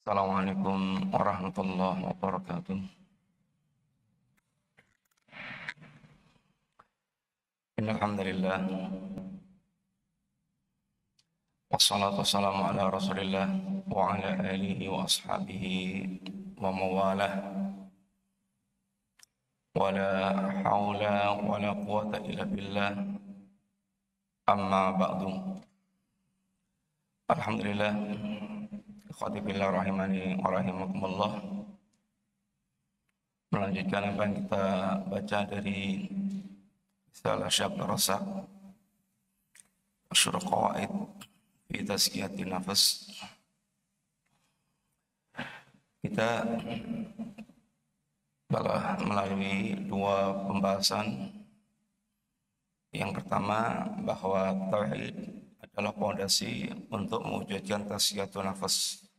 Assalamualaikum warahmatullahi wabarakatuh. Innal hamdalillah wassalatu wassalamu ala Rasulillah wa ala alihi wa ashabihi wa mawalah. Wala haula wala quwata illa billah. Amma ba'du. Alhamdulillah. Ikhwati billah rahimani wa rahimakumullah. Melanjutkan apa yang kita baca dari Risalah Syabd Rasak Asyur Qawaid fi Tazkiyatin Nafas. Kita telah melalui dua pembahasan. Yang pertama, bahwa tauhid adalah fondasi untuk mewujudkan tazkiyatun nafas.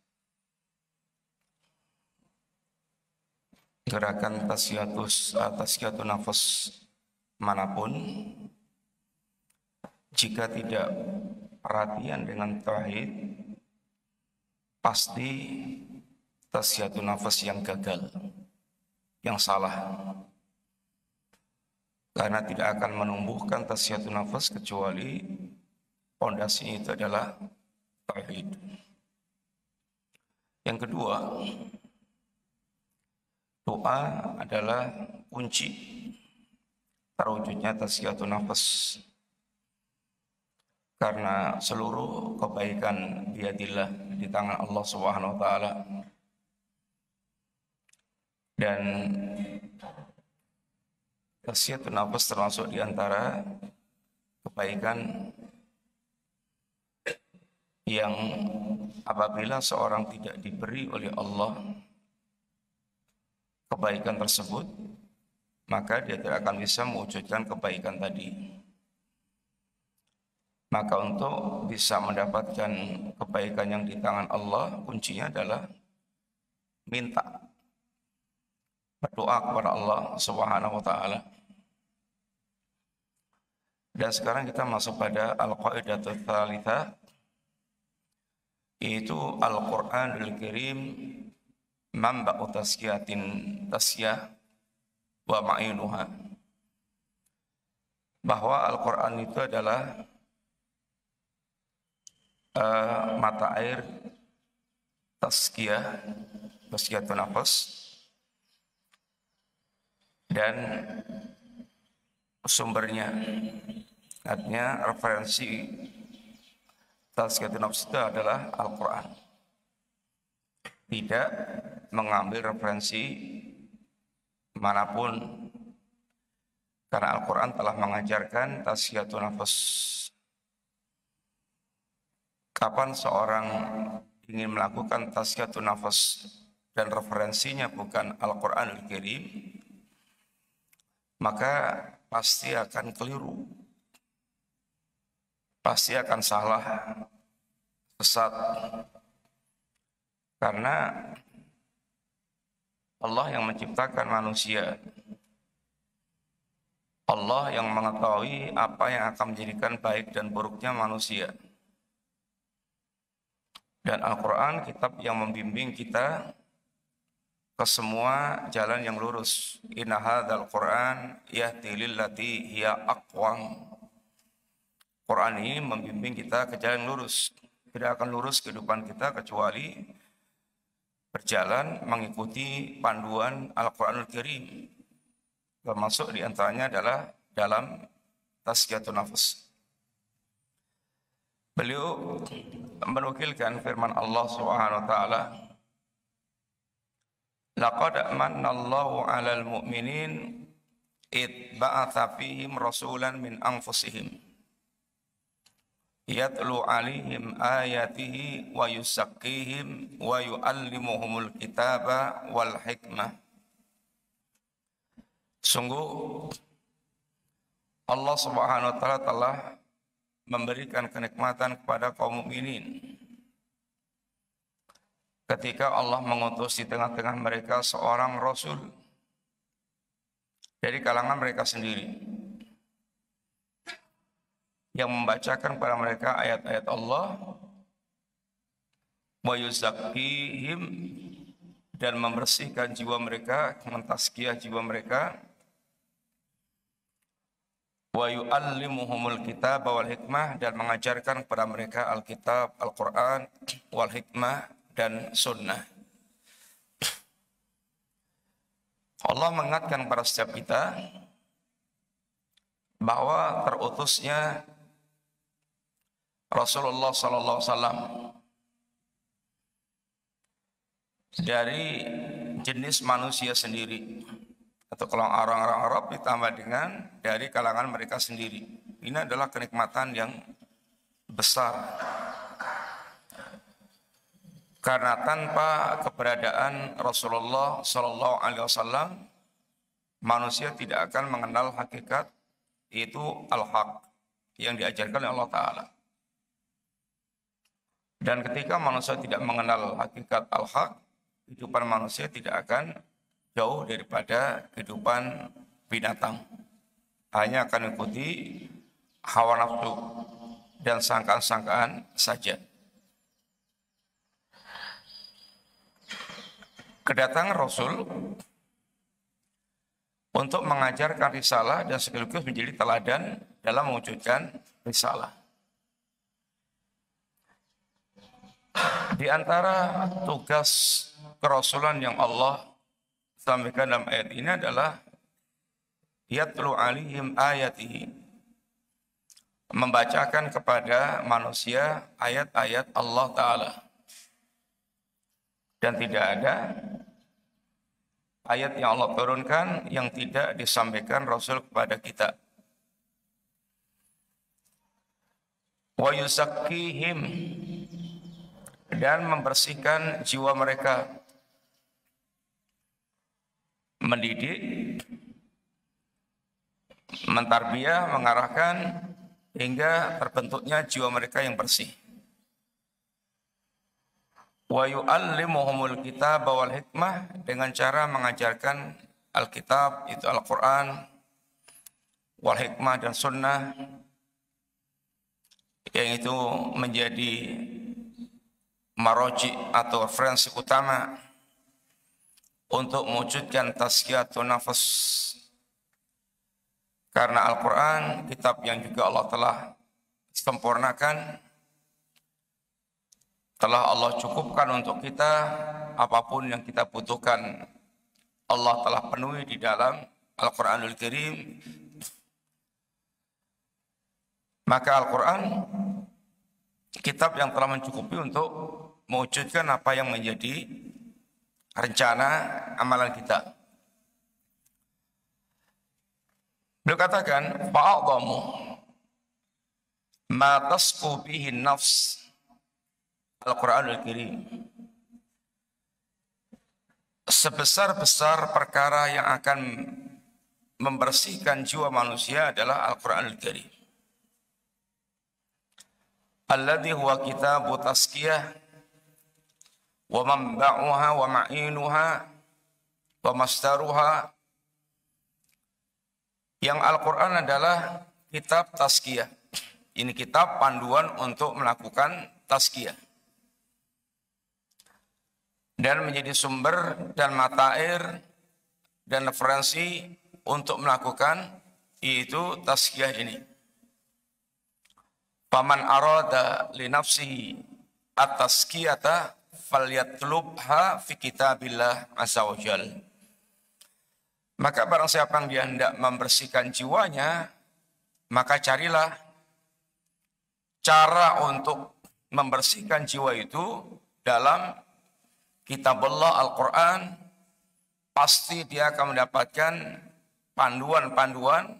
Gerakan tazkiyatun nafas manapun, jika tidak perhatian dengan tauhid, pasti tazkiyatun nafas yang gagal, yang salah. Karena tidak akan menumbuhkan tazkiyatun nafas kecuali fondasinya itu adalah tauhid. Yang kedua, doa adalah kunci terwujudnya tazkiyatun nafas. Karena seluruh kebaikan biadillah, di tangan Allah Subhanahu wa taala. Dan tazkiyatun nafas termasuk di antara kebaikan yang apabila seorang tidak diberi oleh Allah kebaikan tersebut, maka dia tidak akan bisa mewujudkan kebaikan tadi. Maka untuk bisa mendapatkan kebaikan yang di tangan Allah, kuncinya adalah minta, berdoa kepada Allah Subhanahu wa taala. Dan sekarang kita masuk pada al-qaidatul tsalitsah, yaitu Al-Qur'anul Karim manba'u tazkiyah wa ma'inuha. Bahwa Al-Qur'an itu adalah mata air tazkiyatun nafas, dan sumbernya, artinya referensi tazkiyatun nafas itu adalah Al-Quran. Tidak mengambil referensi manapun, karena Al-Quran telah mengajarkan tazkiyatun nafas. Kapan seorang ingin melakukan tazkiyatun nafas dan referensinya bukan Al-Quranul Karim, maka pasti akan keliru, pasti akan salah, sesat. Karena Allah yang menciptakan manusia, Allah yang mengetahui apa yang akan menjadikan baik dan buruknya manusia. Dan Al-Quran, kitab yang membimbing kita ke semua jalan yang lurus. Inna hadzal Qur'an yahdi lillati hiya aqwam. Quran ini membimbing kita ke jalan lurus. Tidak akan lurus kehidupan kita kecuali berjalan mengikuti panduan Al-Quranul Karim. Termasuk diantaranya adalah dalam tazkiyatun nafas. Beliau menukilkan firman Allah Subhanahu wa taala, laqad manallahu 'alal mu'minin id ba'atsa fihim rasulan min anfusihim yatlu 'alaihim ayatihi wa yuzakkihim wa yu'allimuhumul kitaba wal hikmah. Sungguh Allah Subhanahu wa taala telah memberikan kenikmatan kepada kaum mukminin ketika Allah mengutus di tengah-tengah mereka seorang rasul dari kalangan mereka sendiri, yang membacakan kepada mereka ayat-ayat Allah, wa yuzakkihim, dan membersihkan jiwa mereka, mentazkiyah jiwa mereka, wa yu'allimuhumul kitab wal hikmah, dan mengajarkan kepada mereka Alkitab, Al-Quran, wal hikmah, dan sunnah. Allah mengingatkan kepada setiap kita bahwa terutusnya Rasulullah sallallahu alaihi wasallam dari jenis manusia sendiri, atau kalau orang-orang Arab ditambah dengan dari kalangan mereka sendiri. Ini adalah kenikmatan yang besar, karena tanpa keberadaan Rasulullah sallallahu alaihi wasallam, manusia tidak akan mengenal hakikat itu al-haq yang diajarkan oleh Allah Ta'ala. Dan ketika manusia tidak mengenal hakikat al-haq, kehidupan manusia tidak akan jauh daripada kehidupan binatang. Hanya akan mengikuti hawa nafsu dan sangkaan-sangkaan saja. Kedatangan Rasul untuk mengajarkan risalah dan sekaligus menjadi teladan dalam mewujudkan risalah. Di antara tugas kerasulan yang Allah sampaikan dalam ayat ini adalah yatlu alaihim ayatihi, membacakan kepada manusia ayat-ayat Allah Ta'ala. Dan tidak ada ayat yang Allah turunkan yang tidak disampaikan Rasul kepada kita. Wa yuzakkihim, dan membersihkan jiwa mereka, mendidik, mentarbiyah, mengarahkan hingga terbentuknya jiwa mereka yang bersih. Wa yu'allimuhumul kitab wal hikmah, dengan cara mengajarkan Alkitab, itu Al-Quran, wal hikmah, dan sunnah, yang itu menjadi maroji atau referensi utama untuk mewujudkan tazkiyatun nafas. Karena Al-Quran, kitab yang juga Allah telah sempurnakan, telah Allah cukupkan untuk kita apapun yang kita butuhkan. Allah telah penuhi di dalam Al-Quranul Karim. Maka Al-Quran, kitab yang telah mencukupi untuk mewujudkan apa yang menjadi rencana amalan kita. Beliau katakan, fa'adhamu ma tasqu bihi nafs Al-Quranul Karim. Sebesar-besar perkara yang akan membersihkan jiwa manusia adalah Al-Quranul Karim. Alladhi huwa kitabu tazkiyah wa manba'uha wa ma'inuha wa masdaruha. Yang Al-Quran adalah kitab tazkiyah. Ini kitab panduan untuk melakukan tazkiyah, dan menjadi sumber dan mata air dan referensi untuk melakukan itu tazkiyah ini. Faman arada li nafsihi at-tazkiyata falyatlubha fi kitabillah azza wajal. Maka barang siapa yang dia hendak membersihkan jiwanya, maka carilah cara untuk membersihkan jiwa itu dalam kitab Allah Al-Quran. Pasti dia akan mendapatkan panduan-panduan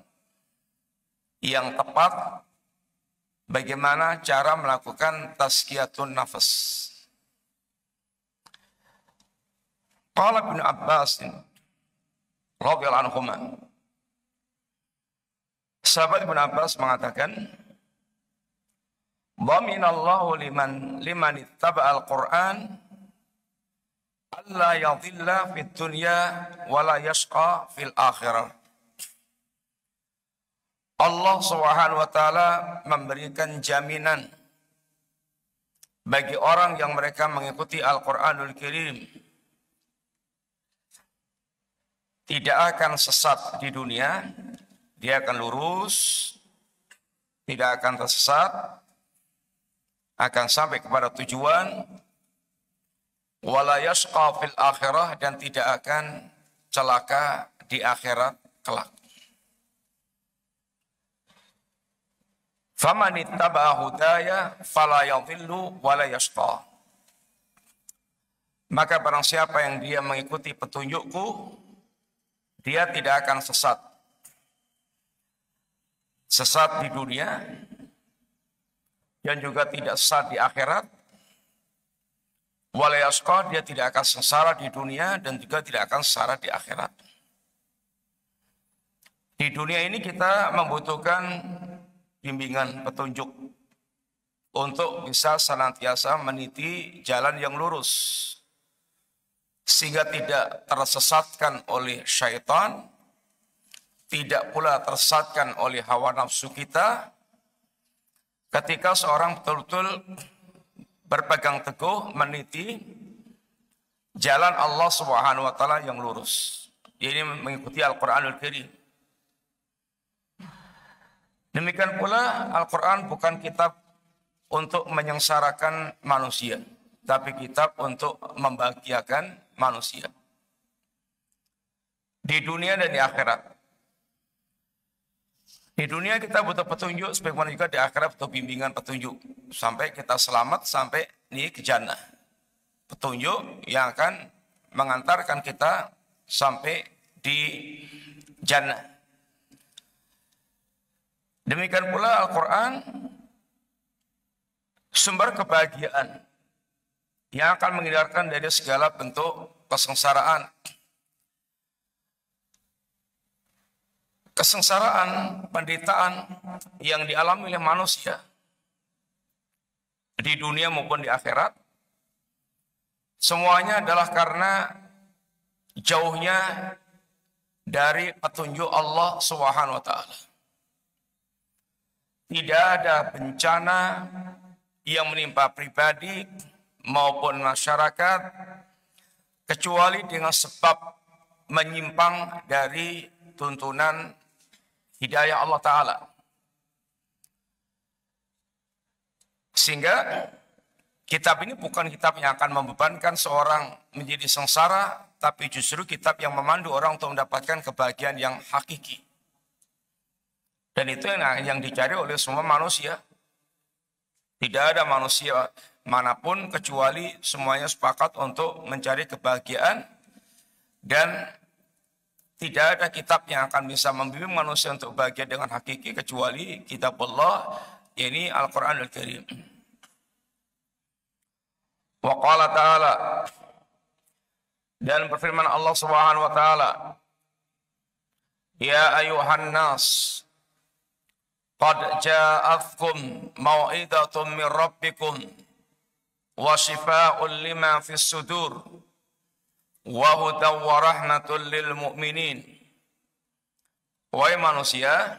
yang tepat bagaimana cara melakukan tazkiyatun nafas. Qala Ibnu Abbas radhiyallahu anhuma, sahabat Ibnu Abbas mengatakan, dhaminallahu liman ittaba'al Qur'an alla yadhilla fid dunya wa la yashqa fil akhirah. Allah Subhanahu wa taala memberikan jaminan bagi orang yang mereka mengikuti Al-Quranul Karim tidak akan sesat di dunia, dia akan lurus, tidak akan tersesat, akan sampai kepada tujuan, wala yashqa fil akhirah, dan tidak akan celaka di akhirat kelak. Faman ittaba'a hudaya fala yadhillu wala yashqa. Maka barang siapa yang dia mengikuti petunjukku, dia tidak akan sesat. Sesat di dunia dan juga tidak sesat di akhirat. Wala yashqa, dia tidak akan sengsara di dunia dan juga tidak akan sengsara di akhirat. Di dunia ini kita membutuhkan bimbingan, petunjuk untuk bisa senantiasa meniti jalan yang lurus sehingga tidak tersesatkan oleh syaitan, tidak pula tersesatkan oleh hawa nafsu kita. Ketika seorang betul-betul berpegang teguh meniti jalan Allah Subhanahu wa taala yang lurus, ini mengikuti Al-Qur'anul Karim. Demikian pula Al-Quran bukan kitab untuk menyengsarakan manusia, tapi kitab untuk membahagiakan manusia di dunia dan di akhirat. Di dunia kita butuh petunjuk, sebagaimana juga di akhirat butuh bimbingan petunjuk sampai kita selamat sampai di ke jannah. Petunjuk yang akan mengantarkan kita sampai di jannah. Demikian pula Al-Quran sumber kebahagiaan yang akan menghindarkan dari segala bentuk kesengsaraan. Kesengsaraan, penderitaan yang dialami oleh manusia di dunia maupun di akhirat, semuanya adalah karena jauhnya dari petunjuk Allah Subhanahu wa taala. Tidak ada bencana yang menimpa pribadi maupun masyarakat kecuali dengan sebab menyimpang dari tuntunan hidayah Allah Ta'ala. Sehingga kitab ini bukan kitab yang akan membebankan seorang menjadi sengsara, tapi justru kitab yang memandu orang untuk mendapatkan kebahagiaan yang hakiki. Dan itu yang dicari oleh semua manusia. Tidak ada manusia manapun kecuali semuanya sepakat untuk mencari kebahagiaan. Dan tidak ada kitab yang akan bisa membimbing manusia untuk bahagia dengan hakiki kecuali kitab Allah, ini Al-Quranul Karim. Wa qala ta'ala, dan berfirman Allah Subhanahu wa taala, ya ayuhan nas qad ja'atkum mau'idatun min rabbikum wa shifaa'un lima fis sudur wa hudaw wa rahmatul lil mu'minin. Wahai manusia,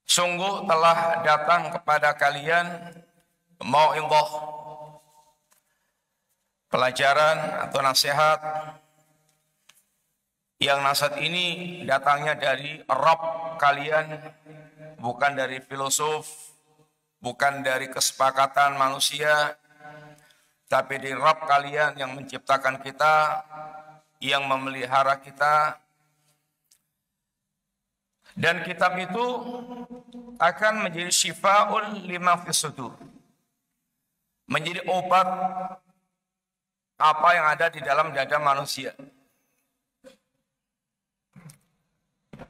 sungguh telah datang kepada kalian mau'idhah, pelajaran atau nasihat, yang nasihat ini datangnya dari Rabb kalian, bukan dari filosof, bukan dari kesepakatan manusia, tapi dari Rabb kalian yang menciptakan kita, yang memelihara kita. Dan kitab itu akan menjadi syifa'ul lima fis sudur, menjadi obat apa yang ada di dalam dada manusia.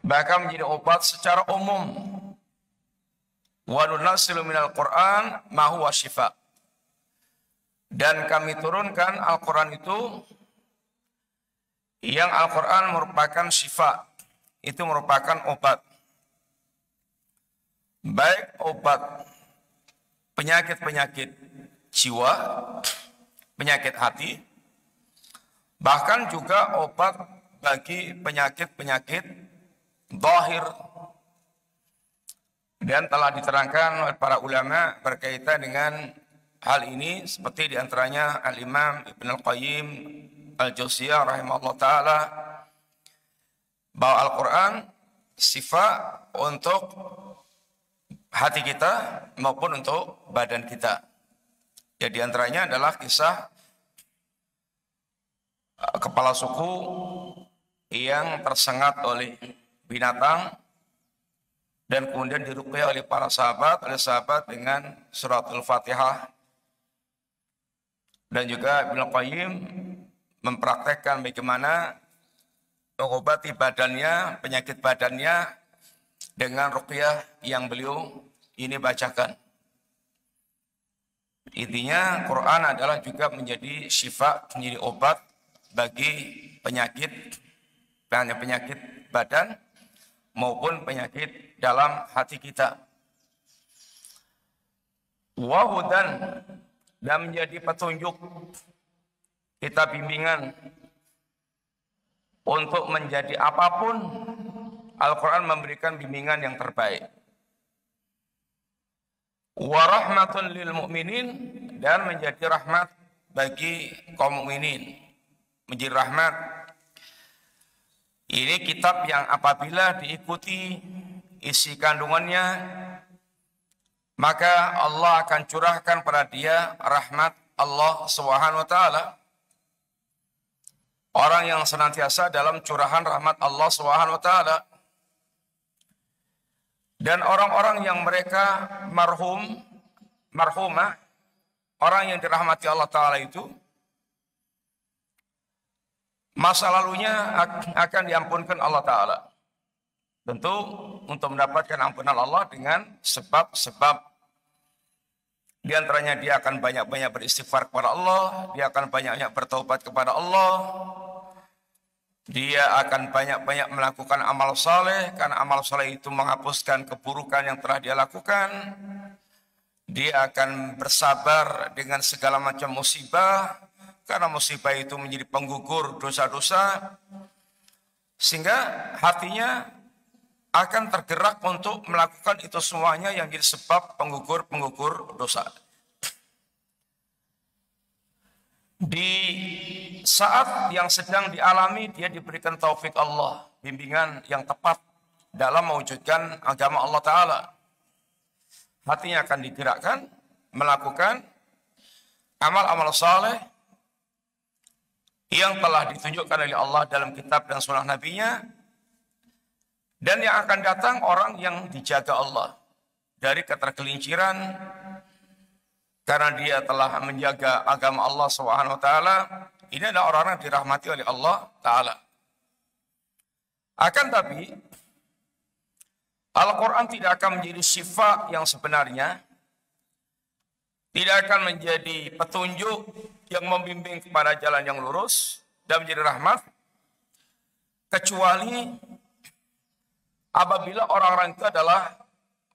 Bahkan menjadi obat secara umum. Wa nunazzilu minal Qur'an ma huwa syifa. Dan kami turunkan Al-Quran itu, yang Al-Quran merupakan syifa, itu merupakan obat. Baik obat penyakit-penyakit jiwa, penyakit hati, bahkan juga obat bagi penyakit-penyakit zahir. Dan telah diterangkan oleh para ulama berkaitan dengan hal ini seperti diantaranya Al-Imam Ibn Al-Qayyim Al-Jauziyah rahimahullah ta'ala, bahwa Al-Quran sifat untuk hati kita maupun untuk badan kita. Ya, diantaranya adalah kisah kepala suku yang tersengat oleh binatang dan kemudian diruqyah oleh para sahabat, dengan suratul Fatihah. Dan juga Ibnu Qayyim mempraktekkan bagaimana mengobati badannya, penyakit badannya dengan ruqyah yang beliau ini bacakan. Intinya Quran adalah juga menjadi syifa, menjadi obat bagi penyakit badan maupun penyakit dalam hati kita. Wahudan, dan menjadi petunjuk kita, bimbingan untuk menjadi apapun. Al-Quran memberikan bimbingan yang terbaik. Wa rahmatun lil mu'minin, dan menjadi rahmat bagi kaum mukminin. Menjadi rahmat. Ini kitab yang apabila diikuti isi kandungannya, maka Allah akan curahkan pada dia rahmat Allah Subhanahu wa taala. Orang yang senantiasa dalam curahan rahmat Allah Subhanahu wa taala. Dan orang-orang yang mereka marhumah, orang yang dirahmati Allah taala itu, masa lalunya akan diampunkan Allah taala. Tentu untuk mendapatkan ampunan Allah dengan sebab-sebab. Di antaranya dia akan banyak-banyak beristighfar kepada Allah, dia akan banyak-banyak bertaubat kepada Allah, dia akan banyak-banyak melakukan amal saleh, karena amal saleh itu menghapuskan keburukan yang telah dia lakukan. Dia akan bersabar dengan segala macam musibah, karena musibah itu menjadi penggugur dosa-dosa, sehingga hatinya akan tergerak untuk melakukan itu semuanya yang jadi sebab penggugur dosa. Di saat yang sedang dialami, dia diberikan taufik Allah, bimbingan yang tepat dalam mewujudkan agama Allah Ta'ala. Hatinya akan digerakkan melakukan amal-amal saleh yang telah ditunjukkan oleh Allah dalam kitab dan sunnah Nabi-Nya. Dan yang akan datang orang yang dijaga Allah dari ketergelinciran, karena dia telah menjaga agama Allah Subhanahu wa taala. Ini adalah orang-orang yang dirahmati oleh Allah taala. Akan tapi Al-Quran tidak akan menjadi syifa yang sebenarnya, tidak akan menjadi petunjuk yang membimbing kepada jalan yang lurus dan menjadi rahmat, kecuali apabila orang-orang itu adalah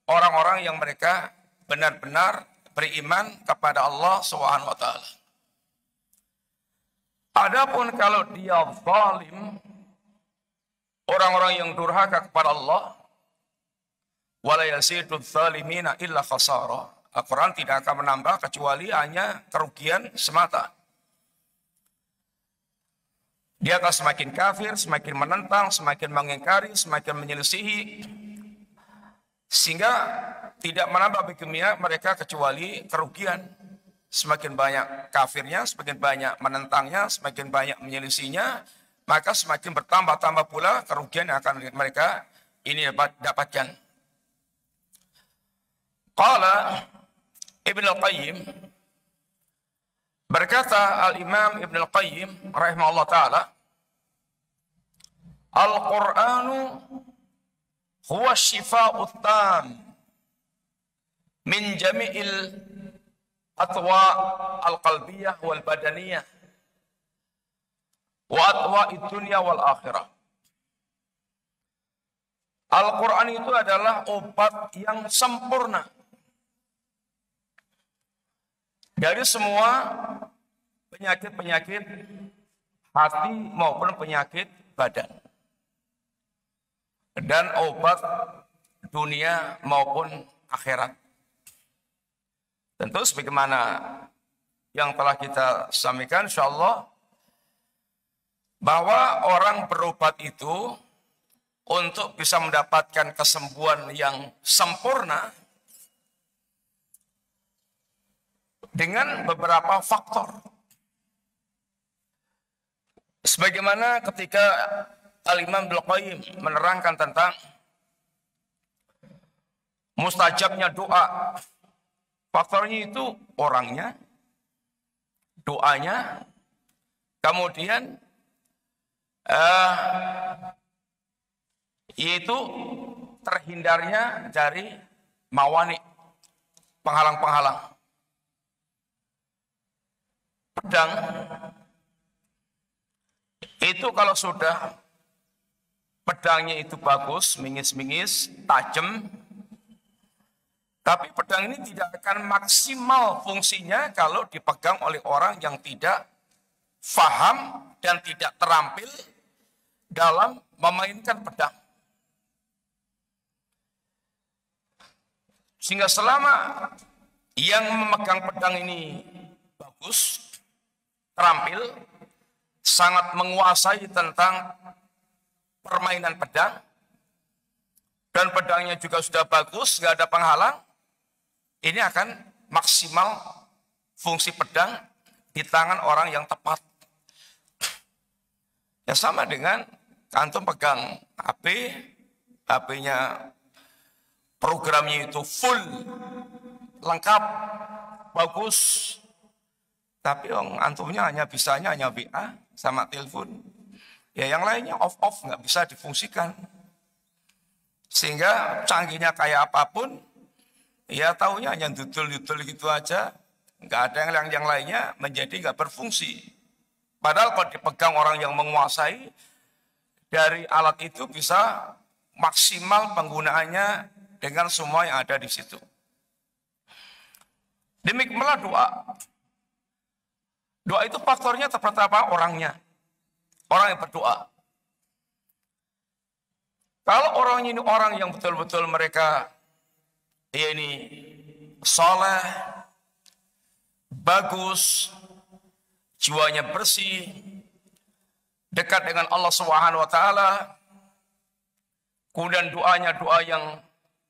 orang-orang yang mereka benar-benar beriman kepada Allah Subhanahu wa taala. Adapun kalau dia zalim, orang-orang yang durhaka kepada Allah, wala yazidudz zalimina illa khasara. Al-Quran tidak akan menambah kecuali hanya kerugian semata. Dia akan semakin kafir, semakin menentang, semakin mengingkari, semakin menyelisihi, sehingga tidak menambah bagi mereka kecuali kerugian. Semakin banyak kafirnya, semakin banyak menentangnya, semakin banyak menyelisihinya, maka semakin bertambah-tambah pula kerugian yang akan mereka ini dapatkan. Qala Ibn Al-Qayyim, berkata Al-Imam Ibn Al-Qayyim rahimahullah ta'ala, Al-Qur'anu huwa syifa'ut tam min jami'il atwa al-qalbiyah wal badaniyah wa atwa'id dunya wal akhirah. Al-Quran itu adalah obat yang sempurna dari semua penyakit-penyakit hati maupun penyakit badan, dan obat dunia maupun akhirat. Tentu sebagaimana yang telah kita sampaikan insyaallah bahwa orang berobat itu untuk bisa mendapatkan kesembuhan yang sempurna dengan beberapa faktor. Sebagaimana ketika Al-Imam Ibnu Qayyim menerangkan tentang mustajabnya doa. Faktornya itu orangnya, doanya, kemudian yaitu terhindarnya dari mawani, penghalang-penghalang. Pedang itu kalau sudah pedangnya itu bagus, mingis-mingis, tajam, tapi pedang ini tidak akan maksimal fungsinya kalau dipegang oleh orang yang tidak faham dan tidak terampil dalam memainkan pedang. Sehingga selama yang memegang pedang ini bagus, terampil, sangat menguasai tentang permainan pedang, dan pedangnya juga sudah bagus, nggak ada penghalang, ini akan maksimal fungsi pedang di tangan orang yang tepat. Ya sama dengan antum pegang HP, HP-nya programnya itu full, lengkap, bagus, tapi antumnya bisanya hanya WA sama telepon. Ya yang lainnya off-off, nggak bisa difungsikan. Sehingga canggihnya kayak apapun, ya taunya hanya dudul-dudul gitu aja, nggak ada yang lainnya, menjadi nggak berfungsi. Padahal kalau dipegang orang yang menguasai, dari alat itu bisa maksimal penggunaannya dengan semua yang ada di situ. Demikianlah doa. Doa itu faktornya seperti apa? Orangnya. Orang yang berdoa. Kalau orangnya ini orang yang betul-betul mereka ini soleh, bagus, jiwanya bersih, dekat dengan Allah Subhanahu wa taala, kemudian doanya doa yang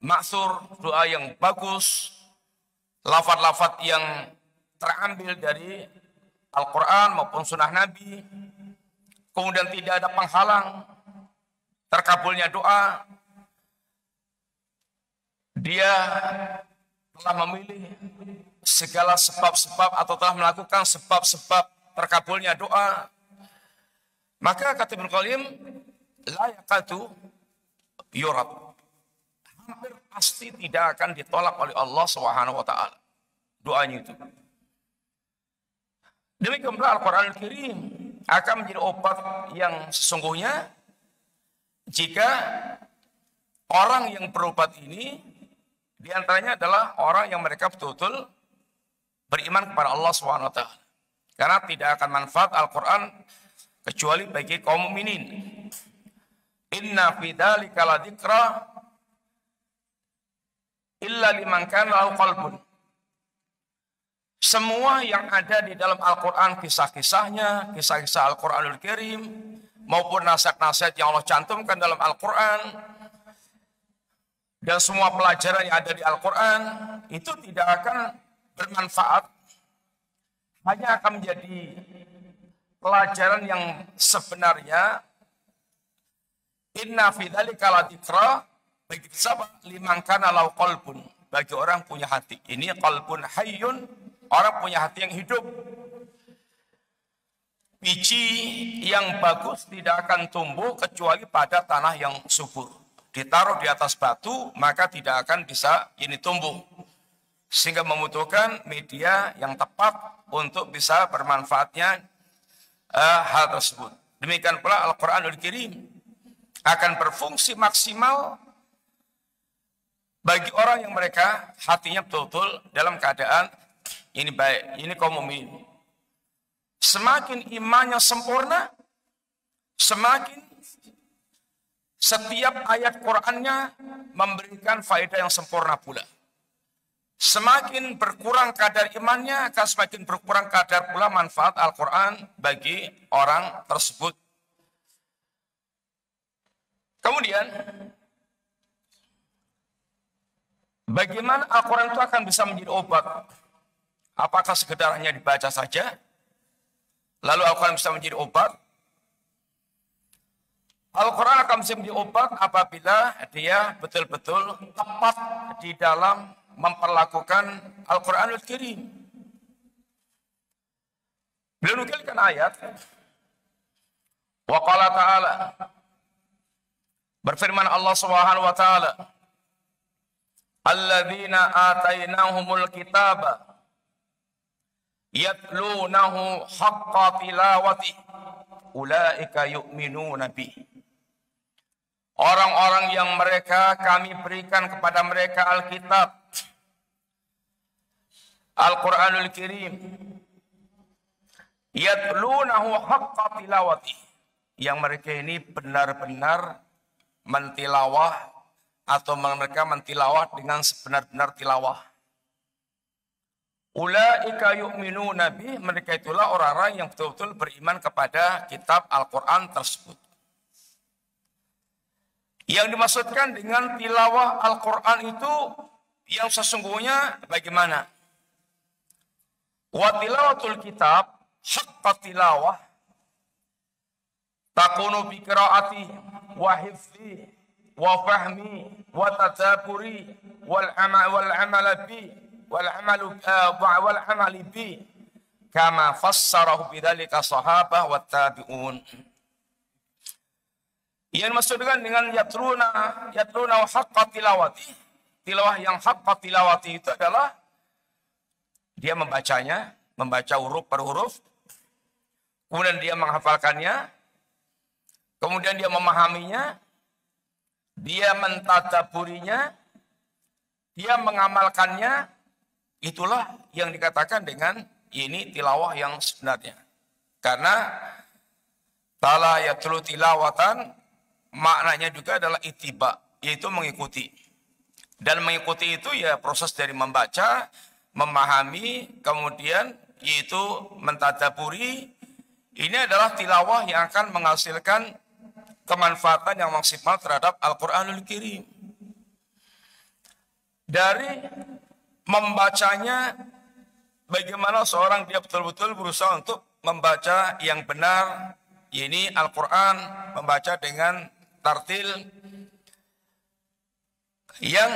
maksur, doa yang bagus, lafaz-lafaz yang terambil dari Al-Quran maupun sunnah Nabi, kemudian tidak ada penghalang terkabulnya doa, dia telah memilih segala sebab-sebab atau telah melakukan sebab-sebab terkabulnya doa, maka kata Ibnu Qayyim, la yakadu yurad, hampir pasti tidak akan ditolak oleh Allah Subhanahu wa taala doanya itu. Demikian pula Al-Quran Al-Karim akan menjadi obat yang sesungguhnya jika orang yang berobat ini diantaranya adalah orang yang mereka betul-betul beriman kepada Allah SWT. Karena tidak akan manfaat Al-Quran kecuali bagi kaum mukminin. Inna fi dzalika ladzikra illa liman kana lahu qalbun. Semua yang ada di dalam Al-Quran, kisah-kisahnya, kisah-kisah Al-Quranul Karim, maupun nasihat-nasihat yang Allah cantumkan dalam Al-Quran, dan semua pelajaran yang ada di Al-Quran, itu tidak akan bermanfaat, hanya akan menjadi pelajaran yang sebenarnya. Inna fi dzalika ladzikra, bagi siapa? Liman kana lahu qalbun, bagi orang punya hati. Ini qalbun hayyun, orang punya hati yang hidup. Biji yang bagus tidak akan tumbuh kecuali pada tanah yang subur. Ditaruh di atas batu, maka tidak akan bisa ini tumbuh. Sehingga membutuhkan media yang tepat untuk bisa bermanfaatnya hal tersebut. Demikian pula Al-Quranul Karim akan berfungsi maksimal bagi orang yang mereka hatinya betul-betul dalam keadaan ini baik, ini kaum mukmin. Semakin imannya sempurna, semakin setiap ayat Qur'annya memberikan faedah yang sempurna pula. Semakin berkurang kadar imannya, akan semakin berkurang kadar pula manfaat Al-Quran bagi orang tersebut. Kemudian, bagaimana Al-Quran itu akan bisa menjadi obat? Apakah sekedar hanya dibaca saja? Lalu Al-Quran bisa menjadi obat? Al-Quran akan bisa menjadi obat apabila dia betul-betul tepat di dalam memperlakukan Al-Quranul Karim. Beliau nukilkan ayat, wa qala ta'ala, berfirman Allah Subhanahu wa taala, alladzina atainahumul kitaba yatlunahu haqqa tilawati ulaika yu'minuna bih. Orang-orang yang kami berikan kepada mereka Alkitab, Al-Quranul Karim, yatlunahu haqqa tilawati, yang mereka ini benar-benar mentilawah atau mereka mentilawah dengan sebenar-benar tilawah. Ulaika yu'minuna bih, mereka itulah orang-orang yang betul-betul beriman kepada kitab Al-Quran tersebut. Yang dimaksudkan dengan tilawah Al-Quran itu yang sesungguhnya bagaimana? Wa tilawatul kitab haqqa tilawah takunu bi qiraati wa hifzi wa fahmi wa tadabburi wal amali bi kama fassarahu bidzalika sahabah wat tabi'un. Yang dimaksudkan dengan yatluna haqqa tilawati, tilawah yang haqqa tilawati itu adalah dia membacanya, membaca huruf per huruf, kemudian dia menghafalkannya, kemudian dia memahaminya, dia mentadaburinya, dia mengamalkannya. Itulah yang dikatakan dengan ini tilawah yang sebenarnya. Karena tala yatlu tilawatan maknanya juga adalah ittiba, yaitu mengikuti. Dan mengikuti itu ya proses dari membaca, memahami, kemudian yaitu mentadaburi. Ini adalah tilawah yang akan menghasilkan kemanfaatan yang maksimal terhadap Al-Quranul Karim. Dari membacanya, bagaimana seorang dia betul-betul berusaha untuk membaca yang benar, ini Al-Quran, membaca dengan tartil, yang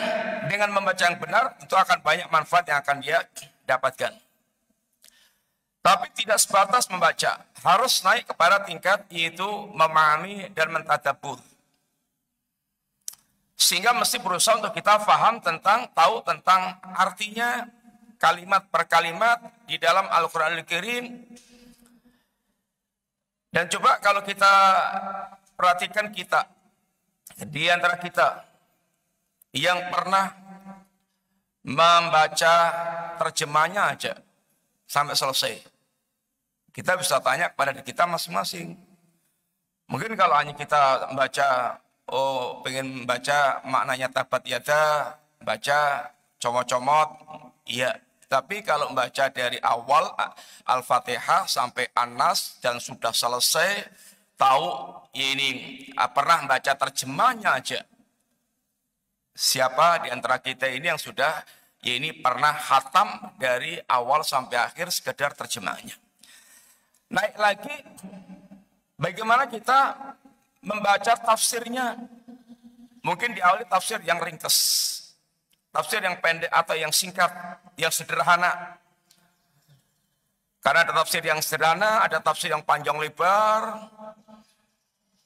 dengan membaca yang benar itu akan banyak manfaat yang akan dia dapatkan. Tapi tidak sebatas membaca, harus naik kepada tingkat yaitu memahami dan mentadabbur. Sehingga mesti berusaha untuk kita tahu tentang artinya kalimat per kalimat di dalam Al-Quranul Karim. Dan coba kalau kita perhatikan di antara kita yang pernah membaca terjemahnya aja sampai selesai, kita bisa tanya kepada diri kita masing-masing. Mungkin kalau hanya kita membaca, pengen baca maknanya tabat yada, baca comot-comot, iya. Tapi kalau membaca dari awal Al-Fatihah sampai An-Nas dan sudah selesai, tahu ini pernah baca terjemahnya aja. Siapa di antara kita ini yang sudah ini pernah khatam dari awal sampai akhir sekedar terjemahnya? Naik lagi, bagaimana kita membaca tafsirnya? Mungkin diawali tafsir yang ringkas, tafsir yang pendek atau yang singkat, yang sederhana. Karena ada tafsir yang sederhana, ada tafsir yang panjang lebar.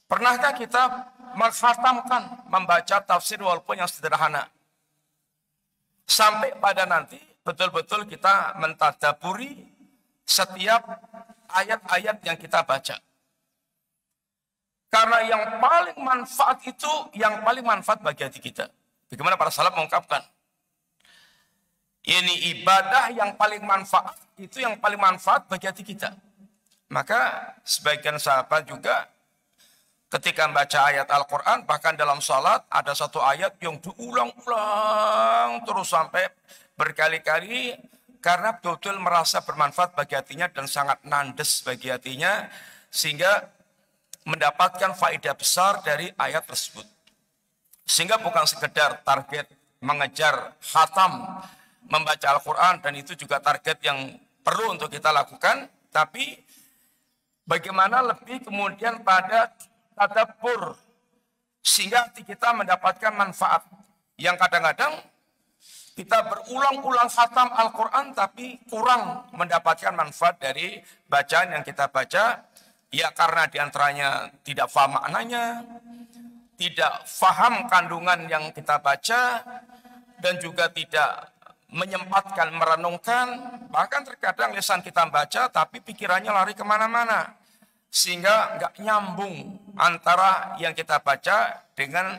Pernahkah kita mengkhatamkan membaca tafsir walaupun yang sederhana? Sampai pada nanti betul-betul kita mentadaburi setiap ayat-ayat yang kita baca. Karena yang paling manfaat itu, yang paling manfaat bagi hati kita. Bagaimana para salaf mengungkapkan? Ini ibadah yang paling manfaat, itu yang paling manfaat bagi hati kita. Maka sebagian sahabat juga ketika membaca ayat Al-Quran, bahkan dalam salat ada satu ayat yang diulang-ulang terus sampai berkali-kali karena betul-betul merasa bermanfaat bagi hatinya dan sangat nandes bagi hatinya, sehingga mendapatkan faedah besar dari ayat tersebut. Sehingga bukan sekedar target mengejar khatam membaca Al-Quran, dan itu juga target yang perlu untuk kita lakukan, tapi bagaimana lebih kemudian pada tadabbur, sehingga hati kita mendapatkan manfaat. Yang kadang-kadang kita berulang-ulang khatam Al-Quran tapi kurang mendapatkan manfaat dari bacaan yang kita baca, ya karena diantaranya tidak paham maknanya, tidak paham kandungan yang kita baca, dan juga tidak menyempatkan merenungkan. Bahkan terkadang lisan kita baca tapi pikirannya lari kemana-mana, sehingga nggak nyambung antara yang kita baca dengan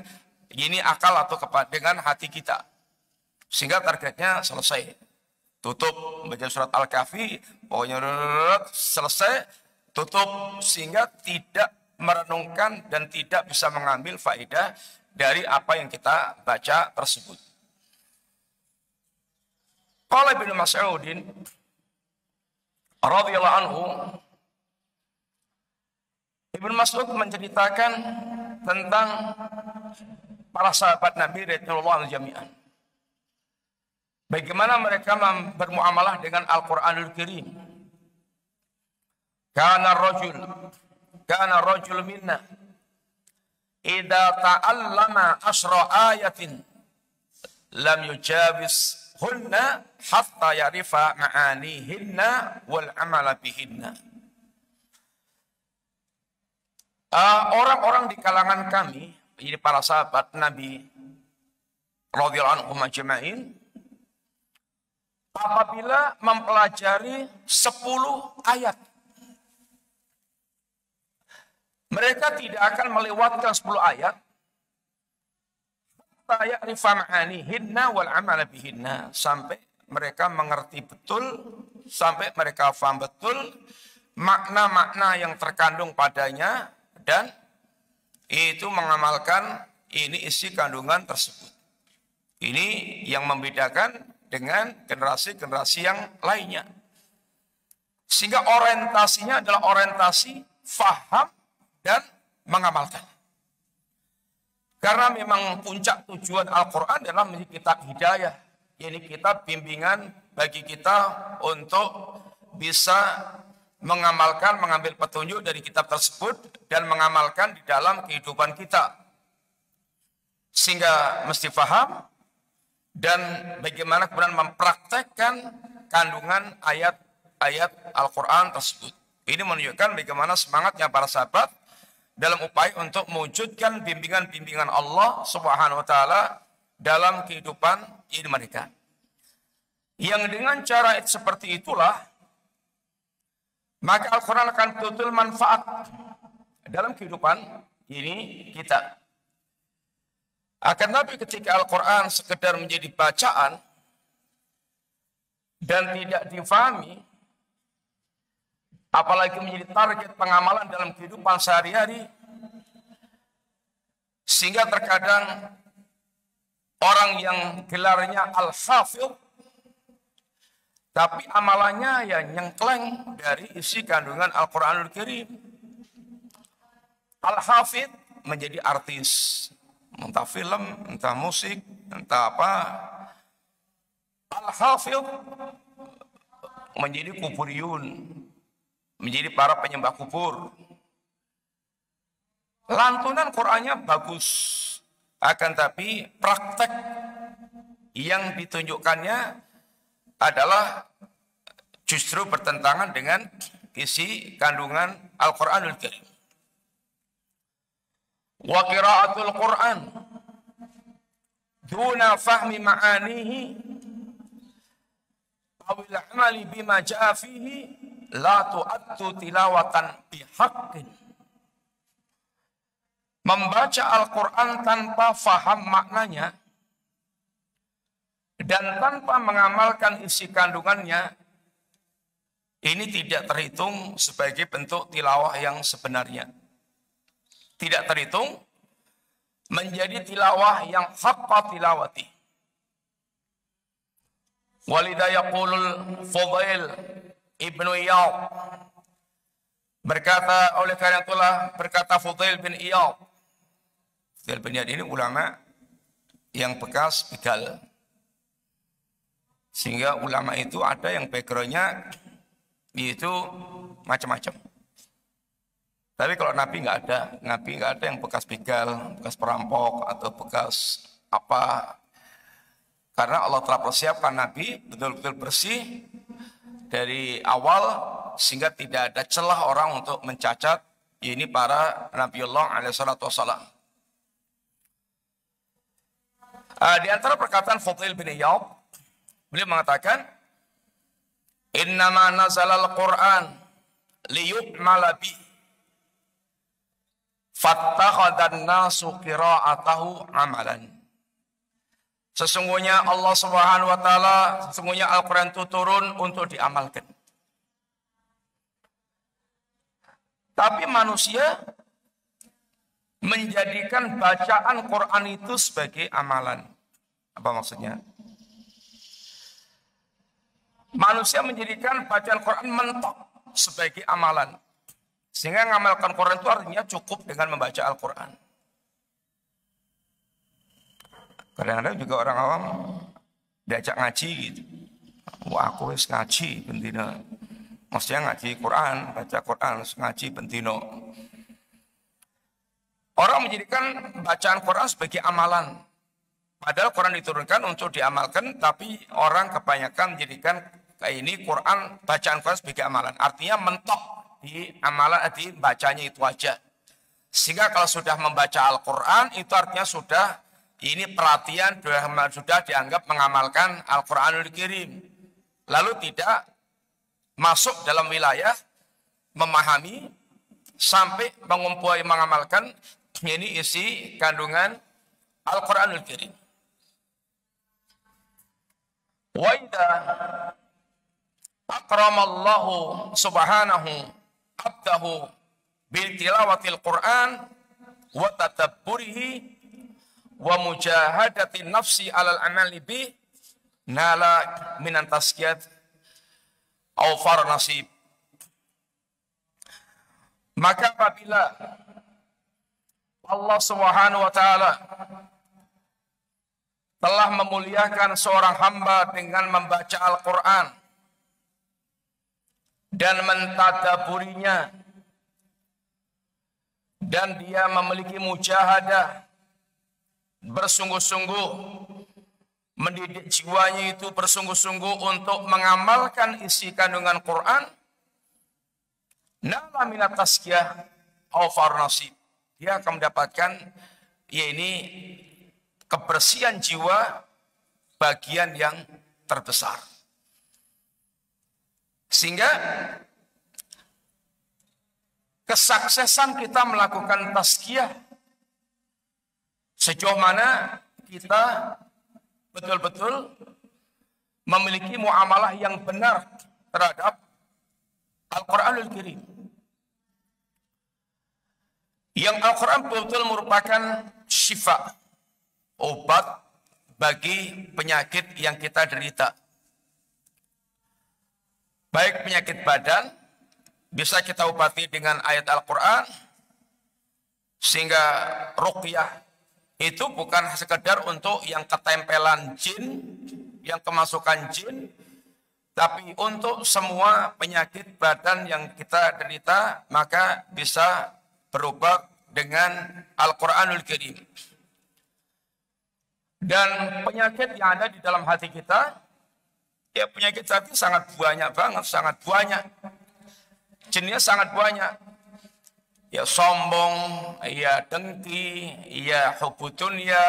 ini akal atau dengan hati kita, sehingga targetnya selesai, tutup baca surat Al-Kahfi, pokoknya selesai, tutup, sehingga tidak merenungkan dan tidak bisa mengambil faedah dari apa yang kita baca tersebut. Qala Ibnu Mas'udin radhiyallahu anhu, Ibnu Mas'ud menceritakan tentang para sahabat Nabi radhiyallahu anhum jami'an, bagaimana mereka bermuamalah dengan Al-Qur'anul Karim. Kana rajul minna idza ta'allama asra ayatin lam yujawis hunna hatta yarifa ma'anihinna wal amala bihinna. Orang-orang di kalangan kami, jadi para sahabat Nabi radhiyallahu anhum ajma'in, apabila mempelajari 10 ayat, mereka tidak akan melewatkan 10 ayat sampai mereka mengerti betul, sampai mereka paham betul makna-makna yang terkandung padanya, dan itu mengamalkan ini isi kandungan tersebut. Ini yang membedakan dengan generasi-generasi yang lainnya. Sehingga orientasinya adalah orientasi faham dan mengamalkan. Karena memang puncak tujuan Al-Quran adalah menjadi kitab hidayah. Ini kitab bimbingan bagi kita untuk bisa mengamalkan, mengambil petunjuk dari kitab tersebut dan mengamalkan di dalam kehidupan kita. Sehingga mesti paham dan bagaimana kemudian mempraktekkan kandungan ayat-ayat Al-Quran tersebut. Ini menunjukkan bagaimana semangatnya para sahabat dalam upaya untuk mewujudkan bimbingan-bimbingan Allah Subhanahu wa taala dalam kehidupan ini mereka. Yang dengan cara seperti itulah maka Al-Quran akan betul-betul manfaat dalam kehidupan ini kita. Akan tapi ketika Al-Quran sekedar menjadi bacaan dan tidak difahami, apalagi menjadi target pengamalan dalam kehidupan sehari-hari, sehingga terkadang orang yang gelarnya al-hafidh tapi amalannya ya nyengkleng dari isi kandungan Al-Quranul Karim. Al-hafidh menjadi artis, entah film, entah musik, entah apa. Al-hafidh menjadi kuburiyun, menjadi para penyembah kubur. Lantunan Qur'annya bagus, akan tapi praktek yang ditunjukkannya adalah justru bertentangan dengan isi kandungan Al-Qur'anul Karim. Wa qira'atul Qur'an duna fahmi ma'anihi awil amali bima ja'a fihi la tu'attu tilawatan bihaqqin. Membaca Al-Quran tanpa faham maknanya dan tanpa mengamalkan isi kandungannya, ini tidak terhitung sebagai bentuk tilawah yang sebenarnya. Tidak terhitung menjadi tilawah yang haqqa tilawati. Walidha yaqulul Fudail ibnu Iyad, berkata, oleh karena itulah berkata Fudail bin Iyad. Fudail bin Iyad ini ulama yang bekas begal. Sehingga ulama itu ada yang backgroundnya itu macam-macam. Tapi kalau Nabi nggak ada yang bekas begal, bekas perampok atau bekas apa. Karena Allah telah persiapkan Nabi betul-betul bersih dari awal sehingga tidak ada celah orang untuk mencacat ini para Nabiullah alaihi salatu wassalam. Di antara perkataan Fudail bin Iyad, beliau mengatakan, "Innama nazalal Qur'an liyu'mala bi fattakhadhan nasu qira'atahu amalan." Sesungguhnya Allah Subhanahu wa taala, sesungguhnya Al-Qur'an itu turun untuk diamalkan. Tapi manusia menjadikan bacaan Quran itu sebagai amalan. Apa maksudnya? Manusia menjadikan bacaan Quran mentok sebagai amalan. Sehingga mengamalkan Quran itu artinya cukup dengan membaca Al-Quran. Kadang-kadang juga orang awam diajak ngaji gitu. Wah, aku wis ngaji bendina. Maksudnya ngaji Quran, baca Quran, ngaji bendino. Orang menjadikan bacaan Quran sebagai amalan. Padahal Quran diturunkan untuk diamalkan, tapi orang kebanyakan menjadikan kayak ini Quran, bacaan Quran sebagai amalan. Artinya mentok di amalan, di bacanya itu aja. Sehingga kalau sudah membaca Al-Quran, itu artinya sudah ini perhatian, sudah dianggap mengamalkan Al-Quranul Karim. Lalu tidak masuk dalam wilayah memahami sampai mengamalkan ini isi kandungan Al-Quranul Karim. Wa idza akramallahu subhanahu abdahu bil tilawatil Quran wa tadabburihi wa mujahadati nafsi alal amali bi nala minan taskiyat au far nasib. Maka apabila Allah Subhanahu wa taala telah memuliakan seorang hamba dengan membaca Al-Quran dan mentadaburinya, dan dia memiliki mujahadah, bersungguh-sungguh mendidik jiwanya itu bersungguh-sungguh untuk mengamalkan isi kandungan Quran, nala minat tazkiyah au far nasib, dia akan mendapatkan ini kebersihan jiwa, bagian yang terbesar. Sehingga kesuksesan kita melakukan tazkiyah, sejauh mana kita betul-betul memiliki muamalah yang benar terhadap Al-Quranul Karim. Yang Al-Quran betul-betul merupakan syifa, obat bagi penyakit yang kita derita. Baik penyakit badan, bisa kita obati dengan ayat Al-Quran, sehingga ruqyah itu bukan sekedar untuk yang ketempelan jin, yang kemasukan jin, tapi untuk semua penyakit badan yang kita derita, maka bisa berobat dengan Al-Quranul Karim. Dan penyakit yang ada di dalam hati kita, ya penyakit hati sangat banyak banget, sangat banyak. Jenisnya sangat banyak. Ya sombong, ya dengki, ya hubbu dunya,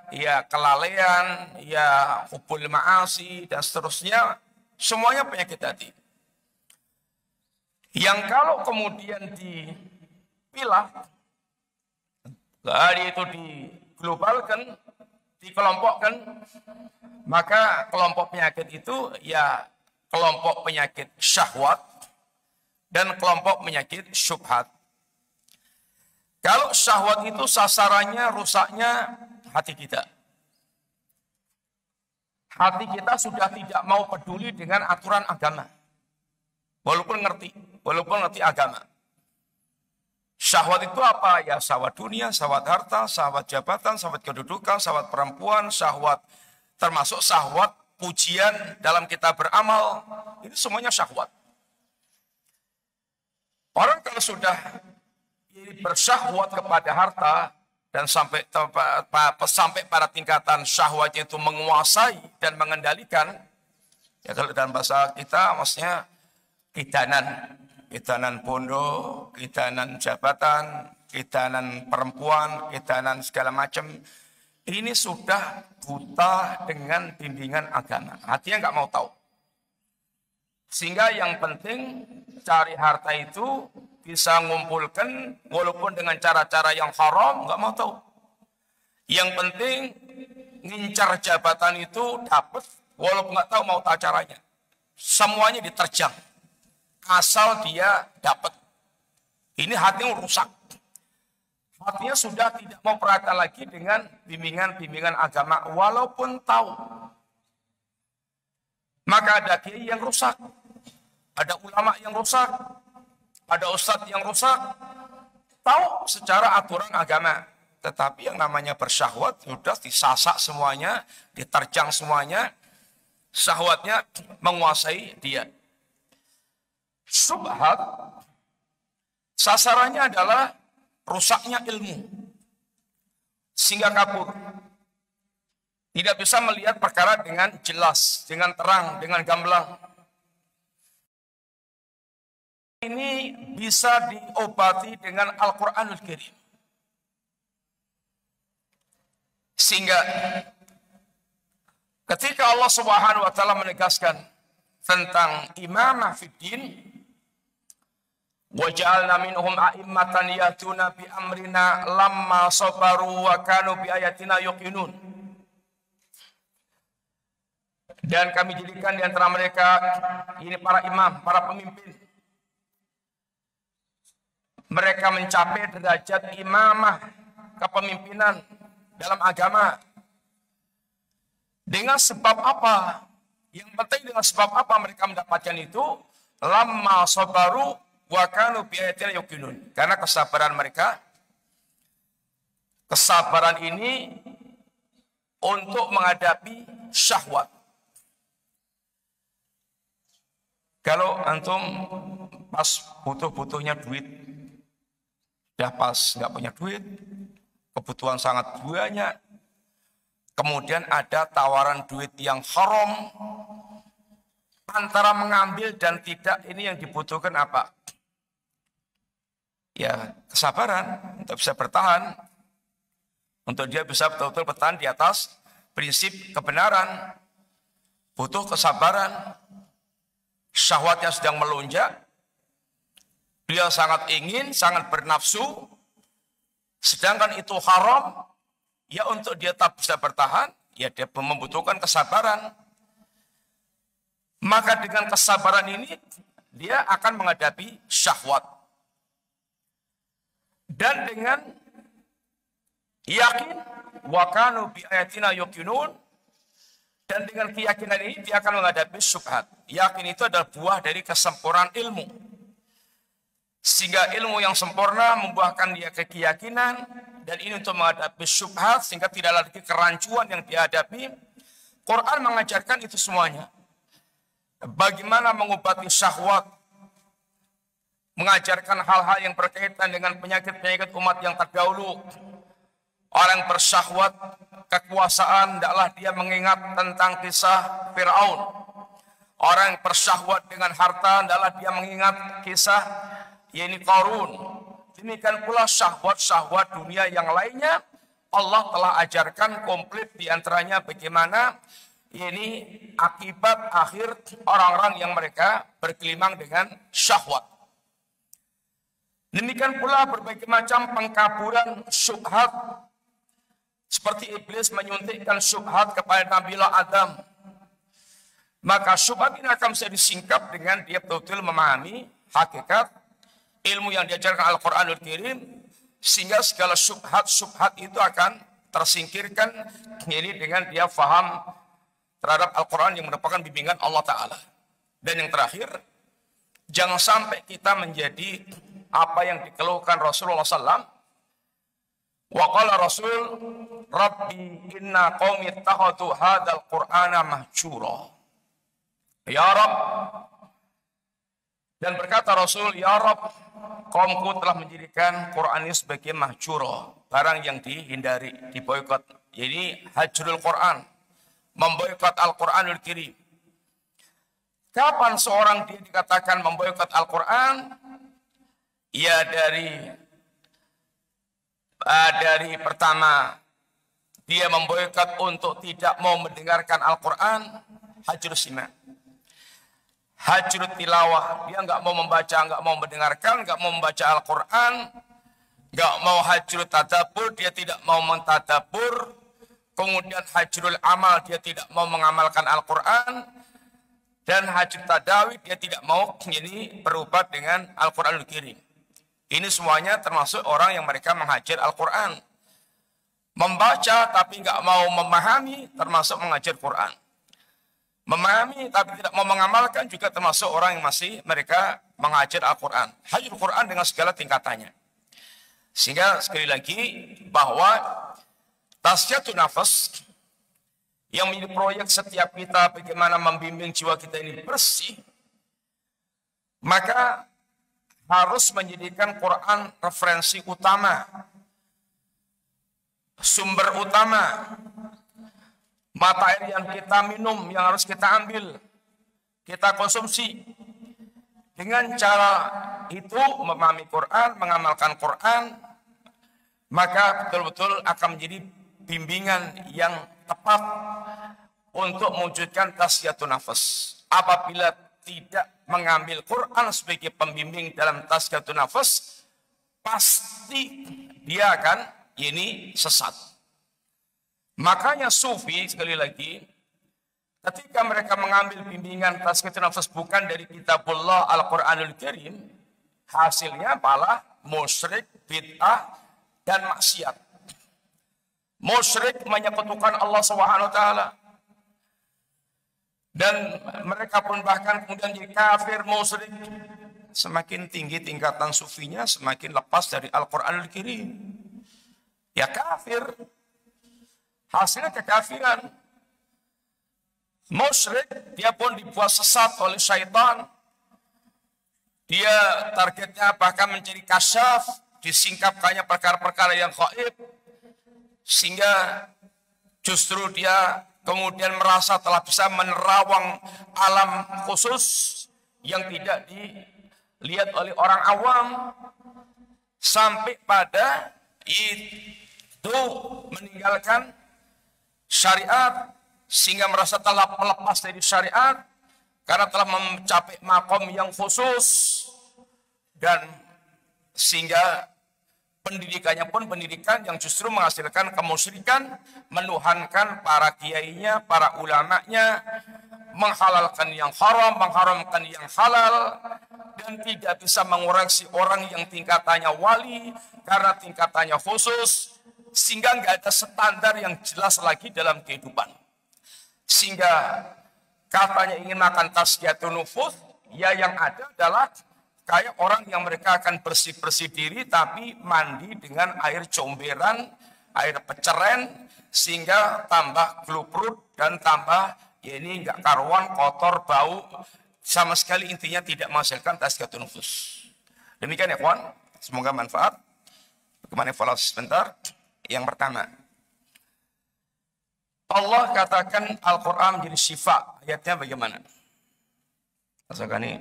ya kelalaian, ya hubbul ma'asi, dan seterusnya. Semuanya penyakit hati. Yang kalau kemudian dipilah, hari itu diglobalkan, dikelompokkan, maka kelompok penyakit itu ya kelompok penyakit syahwat dan kelompok penyakit syubhat. Kalau syahwat itu sasarannya rusaknya hati kita. Hati kita sudah tidak mau peduli dengan aturan agama. Walaupun ngerti agama. Syahwat itu apa? Ya syahwat dunia, syahwat harta, syahwat jabatan, syahwat kedudukan, syahwat perempuan, syahwat termasuk syahwat pujian dalam kita beramal. Ini semuanya syahwat. Orang kalau sudah bersyahwat kepada harta dan sampai pada tingkatan syahwatnya itu menguasai dan mengendalikan, ya kalau dalam bahasa kita maksudnya Kitanan pondok, kitanan jabatan, kitanan perempuan, kitanan segala macam. Ini sudah buta dengan bimbingan agama. Hatinya nggak mau tahu. Sehingga yang penting cari harta itu bisa ngumpulkan walaupun dengan cara-cara yang haram, nggak mau tahu. Yang penting ngincar jabatan itu dapat walaupun nggak tahu mau tahu caranya. Semuanya diterjang. Asal dia dapat. Ini hatinya rusak. Hatinya sudah tidak mau perhatian lagi dengan bimbingan-bimbingan agama walaupun tahu. Maka ada kiai yang rusak, ada ulama yang rusak, ada ustadz yang rusak, tahu secara aturan agama. Tetapi yang namanya bersyahwat sudah disasak semuanya, diterjang semuanya, syahwatnya menguasai dia. Subhat sasarannya adalah rusaknya ilmu sehingga kabur, tidak bisa melihat perkara dengan jelas, dengan terang, dengan gamblang. Ini bisa diobati dengan Al-Quranul Karim, sehingga ketika Allah Subhanahu wa Ta'ala menegaskan tentang imamah fiddin, waja'alna minhum a'immatan yahtuna bi amrina lamma sabaru wa kanu bi ayatina yuqinun. Dan kami jadikan di antara mereka ini para imam, para pemimpin. Mereka mencapai derajat imamah, kepemimpinan dalam agama. Dengan sebab apa? Yang penting dengan sebab apa mereka mendapatkan itu? Lamma sabaru wa kanu bi ayatina yuqinun. Karena kesabaran mereka, kesabaran ini untuk menghadapi syahwat. Kalau antum pas butuh-butuhnya duit, udah pas nggak punya duit, kebutuhan sangat banyak, kemudian ada tawaran duit yang haram, antara mengambil dan tidak, ini yang dibutuhkan apa? Ya kesabaran untuk bisa bertahan, untuk dia bisa betul-betul bertahan di atas prinsip kebenaran. Butuh kesabaran. Syahwatnya sedang melonjak, dia sangat ingin, sangat bernafsu, sedangkan itu haram. Ya untuk dia tak bisa bertahan, ya dia membutuhkan kesabaran. Maka dengan kesabaran ini dia akan menghadapi syahwat. Dan dengan yakin wa kanu bi ayatina yuqinun, dan dengan keyakinan ini dia akan menghadapi syubhat. Yakin itu adalah buah dari kesempurnaan ilmu. Sehingga ilmu yang sempurna membuahkan dia keyakinan, dan ini untuk menghadapi syubhat sehingga tidak lagi kerancuan yang dihadapi. Quran mengajarkan itu semuanya. Bagaimana mengobati syahwat, mengajarkan hal-hal yang berkaitan dengan penyakit-penyakit umat yang terdahulu. Orang bersyahwat kekuasaan, tidaklah dia mengingat tentang kisah Fir'aun. Orang bersyahwat dengan harta, tidaklah dia mengingat kisah yaitu Qarun. Demikian pula syahwat-syahwat dunia yang lainnya, Allah telah ajarkan komplit diantaranya bagaimana ini akibat akhir orang-orang yang mereka bergelimang dengan syahwat. Demikian pula berbagai macam pengkaburan syubhat, seperti iblis menyuntikkan syubhat kepada Nabiullah Adam. Maka syubhat ini akan bisa disingkap dengan dia betul-betul memahami hakikat ilmu yang diajarkan Al-Quranul Karim, sehingga segala syubhat-syubhat itu akan tersingkirkan ini dengan dia faham terhadap Al-Quran yang merupakan bimbingan Allah Ta'ala. Dan yang terakhir, jangan sampai kita menjadi apa yang dikeluhkan Rasulullah SAW. Wa qala Rasul, Rabbi inna qaumi ittakhadhu hadzal Qur'ana mahjura. Ya Rabb, dan berkata Rasul, ya Rabb, kaumku telah menjadikan Quran ini sebagai mahjura, barang yang dihindari, diboikot. Jadi hajrul Quran, memboikot Al-Quranul Karim. Kapan seorang dia dikatakan memboikot Al-Quran? Ya dari pertama dia memboikot untuk tidak mau mendengarkan Al-Quran, hajrul sima. Hajrul tilawah, dia nggak mau membaca, nggak mau mendengarkan, nggak mau membaca Al-Quran, nggak mau hajrul tadabbur, dia tidak mau mentadabbur. Kemudian hajrul amal, dia tidak mau mengamalkan Al-Quran. Dan hajrul tadawi, dia tidak mau ini berubah dengan Al-Quranul Karim. Ini semuanya termasuk orang yang mereka menghajar Al-Quran. Membaca tapi nggak mau memahami, termasuk mengajar Quran. Memahami tapi tidak mau mengamalkan juga termasuk orang yang masih mereka mengajar Al-Quran. Hajar Quran dengan segala tingkatannya. Sehingga sekali lagi bahwa tasfiyatun nafas yang menjadi proyek setiap kita bagaimana membimbing jiwa kita ini bersih, maka harus menjadikan Quran referensi utama, sumber utama, mata air yang kita minum, yang harus kita ambil, kita konsumsi. Dengan cara itu memahami Quran, mengamalkan Quran, maka betul-betul akan menjadi bimbingan yang tepat untuk mewujudkan tasfiyatun nafas. Apabila tidak mengambil Quran sebagai pembimbing dalam tasfiyatun nafas, pasti dia akan ini sesat. Makanya sufi sekali lagi, ketika mereka mengambil bimbingan tasfiyatun nafas bukan dari kitabullah Al-Quranul Karim, hasilnya malah musyrik, bid'ah, dan maksiat. Musyrik menyekutukan Allah SWT. Dan mereka pun bahkan kemudian jadi kafir, musyrik. Semakin tinggi tingkatan sufinya, semakin lepas dari Al-Quranul Karim. Ya kafir. Hasilnya kekafiran. Musyrik, dia pun dibuat sesat oleh syaitan. Dia targetnya bahkan mencari kasyaf, disingkapkannya perkara-perkara yang gaib, sehingga justru dia kemudian merasa telah bisa menerawang alam khusus yang tidak dilihat oleh orang awam, sampai pada itu meninggalkan syariat, sehingga merasa telah melepas dari syariat karena telah mencapai makom yang khusus, dan sehingga pendidikannya pun pendidikan yang justru menghasilkan kemusyrikan, menuhankan para kiainya, para ulamanya, menghalalkan yang haram, mengharamkan yang halal, dan tidak bisa mengoreksi orang yang tingkatannya wali karena tingkatannya khusus, sehingga nggak ada standar yang jelas lagi dalam kehidupan. Sehingga katanya ingin makan tazkiyatun nufus, ya yang ada adalah kayak orang yang mereka akan bersih-bersih diri tapi mandi dengan air comberan, air peceren, sehingga tambah gluprut dan tambah ya ini enggak karuan, kotor, bau, sama sekali intinya tidak menghasilkan tazkiyatun nufus. Demikian ya kawan, semoga manfaat. Bagaimana evaluasi sebentar? Yang pertama, Allah katakan Al-Quran menjadi syifa. Ayatnya bagaimana? Rasakan ini.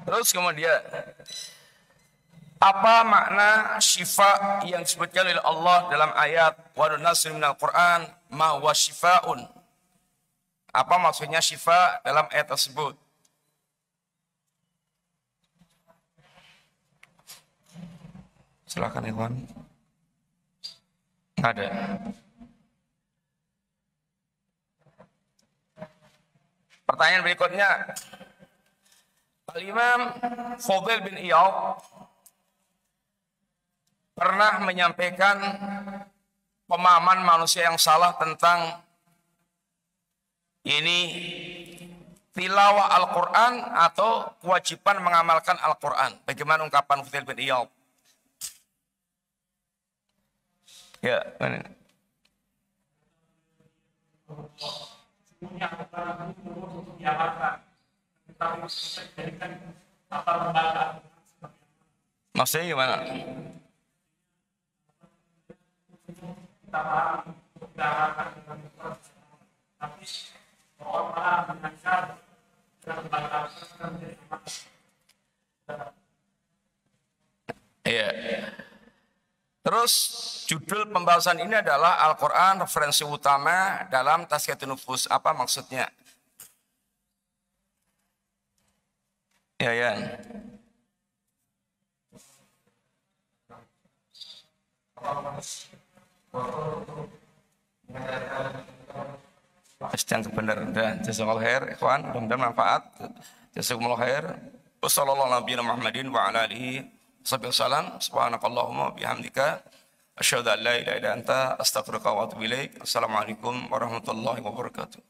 Terus kemudian, apa makna syifa yang disebutkan oleh Allah dalam ayat wa nunazzilu minal Qur'an ma huwa syifaun? Apa maksudnya syifa dalam ayat tersebut? Silakan ikhwan. Ada. Pertanyaan berikutnya, Al-Imam Fudail bin Iyad pernah menyampaikan pemahaman manusia yang salah tentang ini tilawah Al-Quran atau kewajiban mengamalkan Al-Quran. Bagaimana ungkapan Fudail bin Iyad? Ya, mana? Maksudnya gimana? Iya. Terus judul pembahasan ini adalah Al-Quran referensi utama dalam Tazkiyatun Nufus. Apa maksudnya? Ya, ya. Yang benar dan jazakallahu khair ikhwan, mudah-mudahan manfaat. Jazakumullah khair. Wassallallahu ala nabiyina Muhammadin wa ala alihi wasallam. Subhanakallahumma bihamdika asyhadu an la ilaha illa anta astaghfiruka wa atubu ilaik. Assalamualaikum warahmatullahi wabarakatuh.